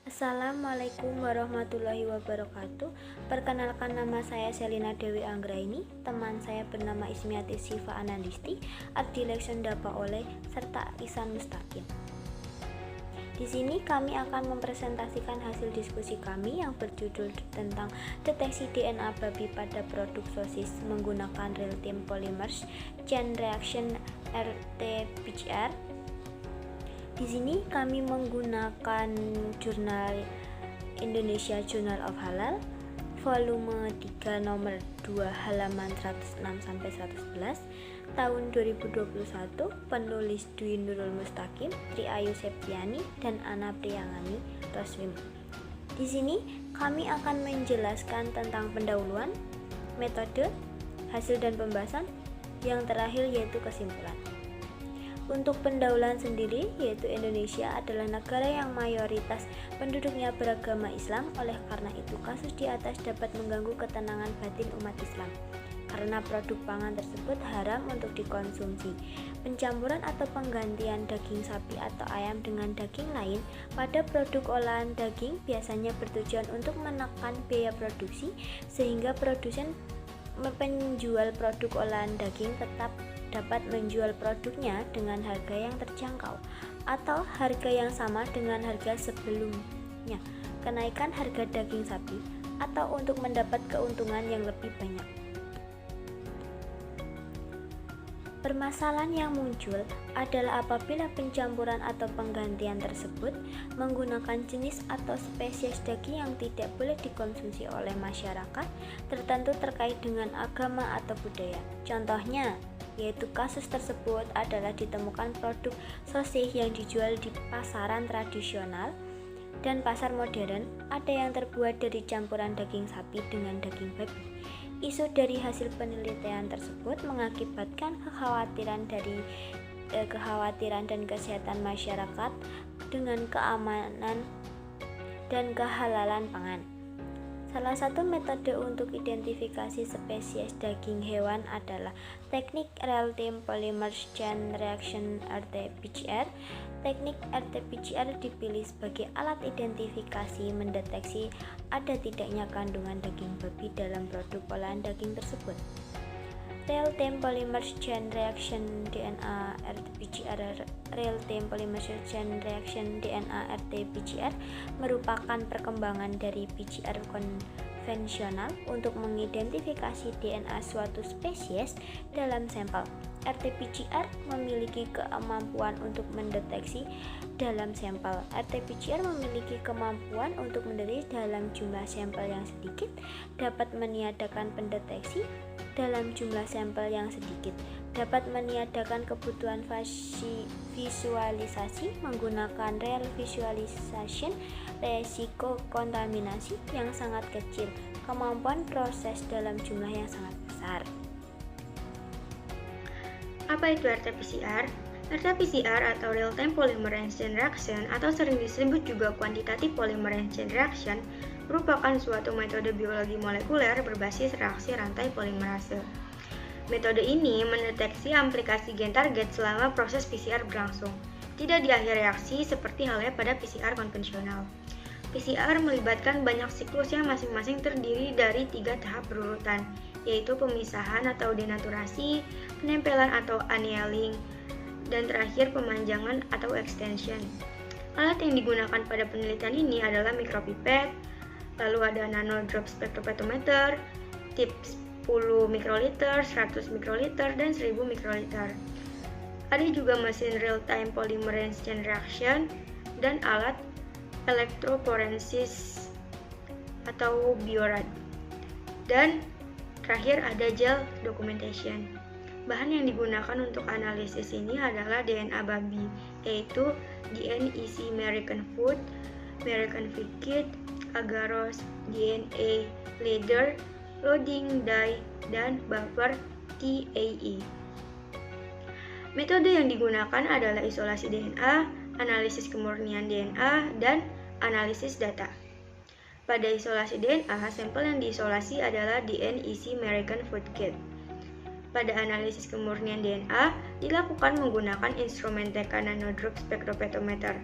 Assalamualaikum warahmatullahi wabarakatuh. Perkenalkan, nama saya Selina Dewi Anggraini. Teman saya bernama Ismiati Siva Anandisti, Art Direction Dapa Oleh, serta Ihsan Mustaqim. Di sini kami akan mempresentasikan hasil diskusi kami yang berjudul tentang deteksi DNA babi pada produk sosis menggunakan real-time polymers chain reaction RT-PCR. Di sini kami menggunakan jurnal Indonesia Journal of Halal volume 3 nomor 2 halaman 106-111 tahun 2021, penulis Dwi Nurul Mustaqim, Tri Ayu Septiani, dan Ana Priyangani Roswim. Di sini kami akan menjelaskan tentang pendahuluan, metode, hasil dan pembahasan, yang terakhir yaitu kesimpulan. Untuk pendahuluan sendiri, yaitu Indonesia adalah negara yang mayoritas penduduknya beragama Islam. Oleh karena itu, kasus di atas dapat mengganggu ketenangan batin umat Islam karena produk pangan tersebut haram untuk dikonsumsi. Pencampuran atau penggantian daging sapi atau ayam dengan daging lain pada produk olahan daging biasanya bertujuan untuk menekan biaya produksi sehingga produsen penjual produk olahan daging tetap dapat menjual produknya dengan harga yang terjangkau atau harga yang sama dengan harga sebelumnya, kenaikan harga daging sapi, atau untuk mendapat keuntungan yang lebih banyak. Permasalahan yang muncul adalah apabila pencampuran atau penggantian tersebut menggunakan jenis atau spesies daging yang tidak boleh dikonsumsi oleh masyarakat tertentu terkait dengan agama atau budaya. Contohnya, yaitu kasus tersebut adalah ditemukan produk sosis yang dijual di pasaran tradisional dan pasar modern ada yang terbuat dari campuran daging sapi dengan daging babi. Isu dari hasil penelitian tersebut mengakibatkan kekhawatiran dan kesehatan masyarakat dengan keamanan dan kehalalan pangan. Salah satu metode untuk identifikasi spesies daging hewan adalah teknik real-time polymers chain reaction RT-PCR. Teknik RT-PCR dipilih sebagai alat identifikasi mendeteksi ada tidaknya kandungan daging babi dalam produk olahan daging tersebut. Real-time polymers chain reaction DNA RT-PCR. Real-time polymers chain reaction DNA RT-PCR merupakan perkembangan dari PCR konvensional untuk mengidentifikasi DNA suatu spesies dalam sampel. RT-PCR memiliki kemampuan untuk mendeteksi dalam sampel. RT-PCR memiliki kemampuan untuk mendeteksi dalam jumlah sampel yang sedikit, dapat meniadakan pendeteksi dalam jumlah sampel yang sedikit, dapat meniadakan kebutuhan visualisasi menggunakan real visualization, resiko kontaminasi yang sangat kecil, kemampuan proses dalam jumlah yang sangat besar. Apa itu RT-PCR? RT-PCR atau Real-Time Polymerase Chain Reaction atau sering disebut juga Quantitative Polymerase Chain Reaction merupakan suatu metode biologi molekuler berbasis reaksi rantai polimerase. Metode ini mendeteksi aplikasi gen target selama proses PCR berlangsung, tidak di akhir reaksi seperti halnya pada PCR konvensional. PCR melibatkan banyak siklus yang masing-masing terdiri dari 3 tahap berurutan, yaitu pemisahan atau denaturasi, penempelan atau annealing, dan terakhir pemanjangan atau extension. Alat yang digunakan pada penelitian ini adalah mikropipet, lalu ada nano drop spektrometer, tip 10 mikroliter, 100 mikroliter, dan 1000 mikroliter. Ada juga mesin real-time polymerase chain reaction dan alat elektroforensis atau biorad. Dan terakhir ada gel documentation. Bahan yang digunakan untuk analisis ini adalah DNA babi, yaitu DNEC American Food, American Feed Kit, Agarose, DNA Leader, Loading Dye, dan Buffer TAE. Metode yang digunakan adalah isolasi DNA, analisis kemurnian DNA, dan analisis data. Pada isolasi DNA, sampel yang diisolasi adalah DNEC American Food Kit. Pada analisis kemurnian DNA dilakukan menggunakan instrumen TK Nanodrop Spektrometer.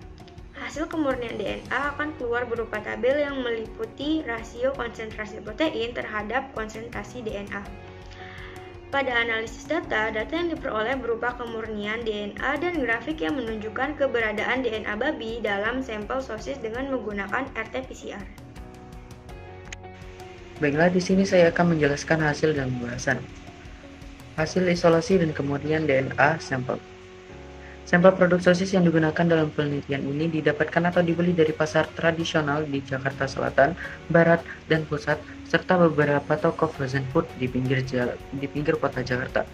hasil kemurnian DNA akan keluar berupa tabel yang meliputi rasio konsentrasi protein terhadap konsentrasi DNA. Pada analisis data yang diperoleh berupa kemurnian DNA dan grafik yang menunjukkan keberadaan DNA babi dalam sampel sosis dengan menggunakan RT-PCR. Baiklah, di sini saya akan menjelaskan hasil dan pembahasan. Hasil isolasi dan kemurnian DNA sampel. Sampel produk sosis yang digunakan dalam penelitian ini didapatkan atau dibeli dari pasar tradisional di Jakarta Selatan, Barat, dan Pusat, serta beberapa toko frozen food di pinggir kota Jakarta.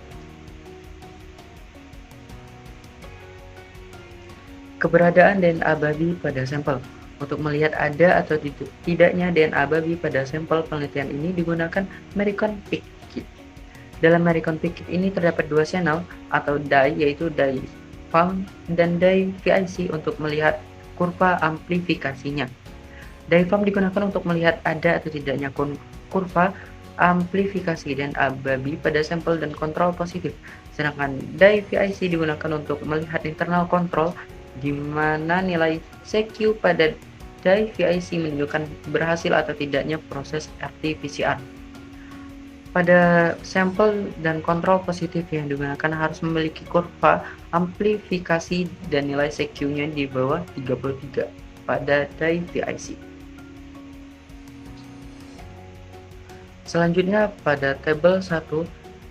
Keberadaan DNA babi pada sampel. Untuk melihat ada atau tidaknya DNA babi pada sampel penelitian ini digunakan American Pig Kit. Dalam American Pig Kit ini terdapat dua channel atau dye, yaitu dye FAM dan dye VIC untuk melihat kurva amplifikasinya. Dye FAM digunakan untuk melihat ada atau tidaknya kurva amplifikasi DNA babi pada sampel dan kontrol positif. Sedangkan dye VIC digunakan untuk melihat internal kontrol, di mana nilai CQ pada dye VIC menunjukkan berhasil atau tidaknya proses RT-PCR. Pada sampel dan kontrol positif yang digunakan harus memiliki kurva amplifikasi dan nilai CQ-nya di bawah 33 pada dye VIC. Selanjutnya pada tabel 1,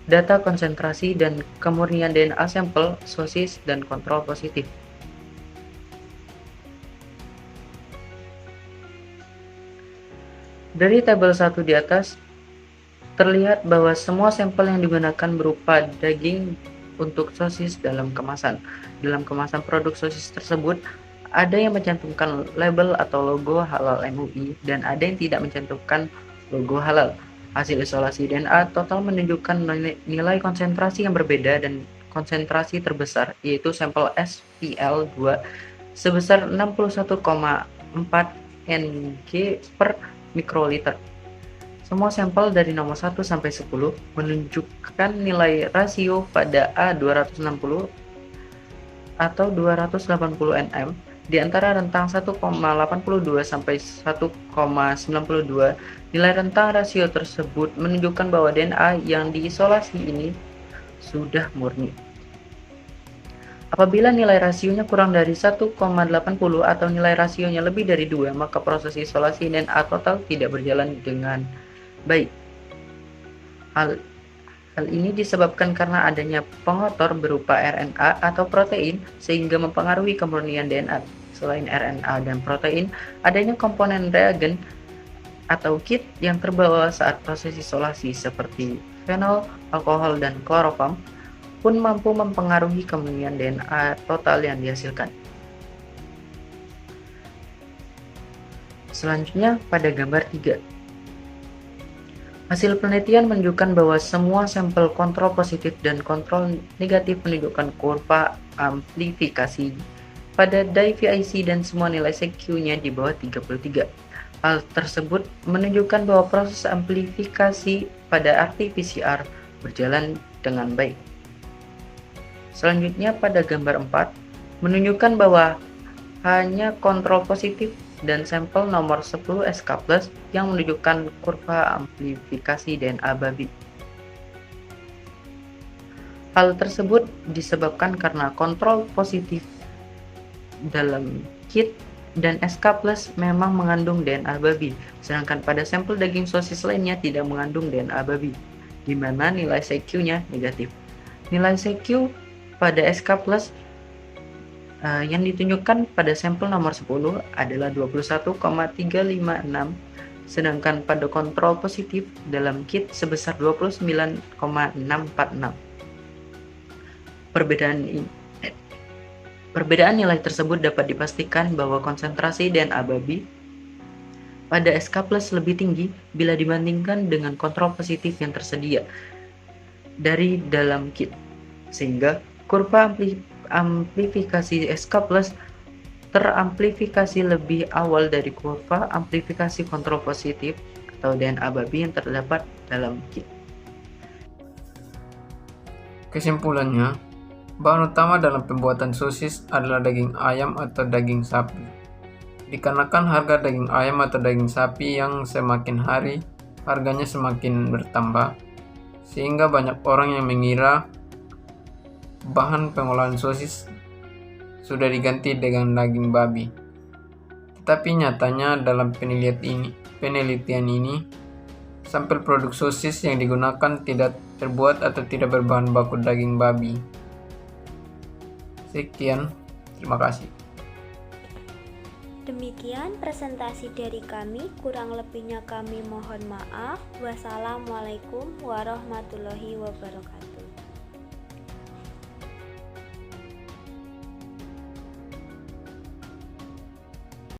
data konsentrasi dan kemurnian DNA sampel, sosis, dan kontrol positif. Dari tabel 1 di atas, terlihat bahwa semua sampel yang digunakan berupa daging untuk sosis dalam kemasan. Dalam kemasan produk sosis tersebut, ada yang mencantumkan label atau logo halal MUI dan ada yang tidak mencantumkan logo halal. Hasil isolasi DNA total menunjukkan nilai konsentrasi yang berbeda dan konsentrasi terbesar, yaitu sampel SPL2 sebesar 61,4 Ng per mikroliter. Semua sampel dari nomor 1 sampai 10 menunjukkan nilai rasio pada A260 atau 280 nm di antara rentang 1,82 sampai 1,92. Nilai rentang rasio tersebut menunjukkan bahwa DNA yang diisolasi ini sudah murni. Apabila nilai rasionya kurang dari 1,80 atau nilai rasionya lebih dari 2, maka proses isolasi DNA total tidak berjalan dengan baik. Hal ini disebabkan karena adanya pengotor berupa RNA atau protein sehingga mempengaruhi kemurnian DNA. Selain RNA dan protein, adanya komponen reagen atau kit yang terbawa saat proses isolasi seperti fenol, alkohol, dan kloroform pun mampu mempengaruhi kemurnian DNA total yang dihasilkan. Selanjutnya pada gambar 3. Hasil penelitian menunjukkan bahwa semua sampel kontrol positif dan kontrol negatif menunjukkan kurva amplifikasi pada dye VIC dan semua nilai CQ-nya di bawah 33. Hal tersebut menunjukkan bahwa proses amplifikasi pada RT-PCR berjalan dengan baik. Selanjutnya pada gambar 4 menunjukkan bahwa hanya kontrol positif dan sampel nomor 10 SK+ yang menunjukkan kurva amplifikasi DNA babi. Hal tersebut disebabkan karena kontrol positif dalam kit dan SK+ memang mengandung DNA babi, sedangkan pada sampel daging sosis lainnya tidak mengandung DNA babi, di mana nilai CQ-nya negatif. Nilai CQ pada SK+ yang ditunjukkan pada sampel nomor 10 adalah 21,356, sedangkan pada kontrol positif dalam kit sebesar 29,646. Perbedaan nilai tersebut dapat dipastikan bahwa konsentrasi DNA babi pada SK+ lebih tinggi bila dibandingkan dengan kontrol positif yang tersedia dari dalam kit, sehingga kurva amplifikasi SK+ teramplifikasi lebih awal dari kurva amplifikasi kontrol positif atau DNA babi yang terdapat dalam kit. Kesimpulannya, bahan utama dalam pembuatan sosis adalah daging ayam atau daging sapi. dikarenakan harga daging ayam atau daging sapi yang semakin hari harganya semakin bertambah, sehingga banyak orang yang mengira bahan pengolahan sosis sudah diganti dengan daging babi. Tetapi nyatanya dalam penelitian ini, sampel produk sosis yang digunakan tidak terbuat atau tidak berbahan baku daging babi. Sekian, terima kasih. Demikian presentasi dari kami, kurang lebihnya kami mohon maaf. Wassalamualaikum warahmatullahi wabarakatuh.